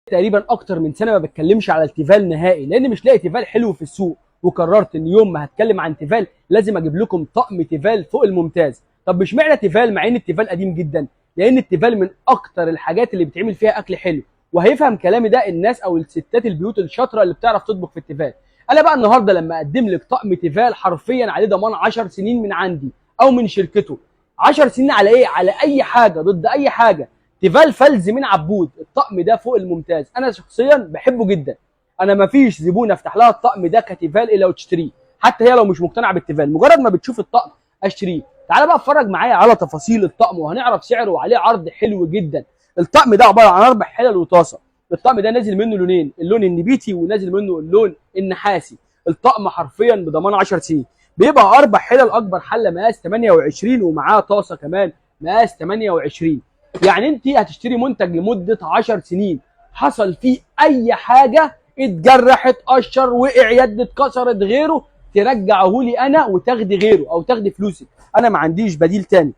تقريبا اكتر من سنه ما بتكلمش على التيفال نهائي، لان مش لاقي تيفال حلو في السوق، وقررت ان يوم ما هتكلم عن تيفال لازم اجيب لكم طقم تيفال فوق الممتاز. طب مش معنى تيفال مع ان التيفال قديم جدا؟ لان التيفال من اكتر الحاجات اللي بيتعمل فيها اكل حلو، وهيفهم كلامي ده الناس او الستات البيوت الشاطره اللي بتعرف تطبخ في التيفال. انا بقى النهارده لما اقدم لك طقم تيفال حرفيا عليه ضمان 10 سنين من عندي او من شركته. 10 سنين على ايه؟ على اي حاجه ضد اي حاجه. تيفال فلز من عبود، الطقم ده فوق الممتاز، انا شخصيا بحبه جدا. انا مفيش زبونه افتح لها الطقم ده كتيفال الا وتشتريه، حتى هي لو مش مقتنعه بالتيفال، مجرد ما بتشوف الطقم اشتريه. تعالى بقى اتفرج معايا على تفاصيل الطقم وهنعرف سعره، وعليه عرض حلو جدا. الطقم ده عباره عن 4 حلل وطاسه. الطقم ده نازل منه لونين، اللون النبيتي ونازل منه اللون النحاسي. الطقم حرفيا بضمان 10 سنين. بيبقى 4 حلل، اكبر حله مقاس 28 ومعاه طاسه كمان مقاس 28. يعني انت هتشتري منتج لمده 10 سنين، حصل فيه اي حاجه، اتجرح اتقشر وقع يد اتكسرت غيره، ترجعه لي انا وتاخدي غيره او تاخدي فلوسك، انا ما عنديش بديل تاني.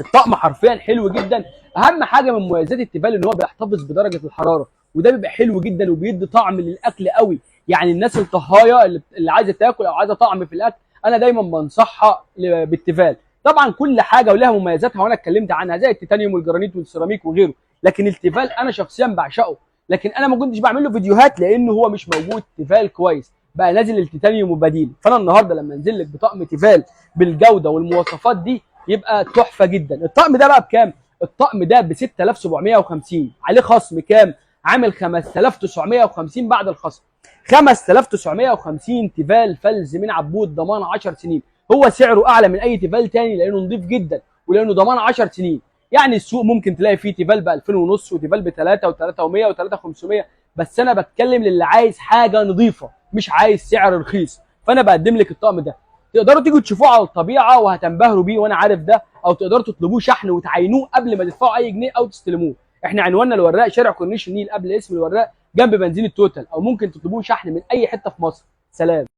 الطقم حرفيا حلو جدا. اهم حاجه من مميزات التيفال ان هو بيحتفظ بدرجه الحراره، وده بيبقى حلو جدا وبيدي طعم للاكل قوي. يعني الناس الطهايه اللي عايزه تاكل او عايزه طعم في الاكل، انا دايما بنصحها بالتيفال. طبعا كل حاجه ولها مميزاتها وانا اتكلمت عنها، زي التيتانيوم والجرانيت والسيراميك وغيره، لكن التيفال انا شخصيا بعشقه. لكن انا ما كنتش بعمل له فيديوهات لانه هو مش موجود تيفال كويس، بقى نازل التيتانيوم وبديل. فانا النهارده لما انزل لك بطقم تيفال بالجوده والمواصفات دي يبقى تحفه جدا. الطقم ده بقى بكام؟ الطقم ده ب 6750، عليه خصم كام؟ عامل 5950 بعد الخصم. 5950 تيفال فلز من عبود ضمان 10 سنين. هو سعره اعلى من اي تيفال تاني لانه نضيف جدا ولانه ضمان 10 سنين. يعني السوق ممكن تلاقي فيه تيفال ب 2000 ونص وتيفال ب 3 و300 و3500، بس انا بتكلم للي عايز حاجه نظيفه، مش عايز سعر رخيص. فانا بقدم لك الطقم ده، تقدروا تيجوا تشوفوه على الطبيعه وهتنبهروا بيه وانا عارف ده، او تقدروا تطلبوه شحن وتعينوه قبل ما تدفعوا اي جنيه او تستلموه. احنا عنواننا الوراق، شارع كورنيش النيل قبل اسم الوراق جنب بنزين التوتال، او ممكن تطلبوه شحن من اي حته في مصر. سلام.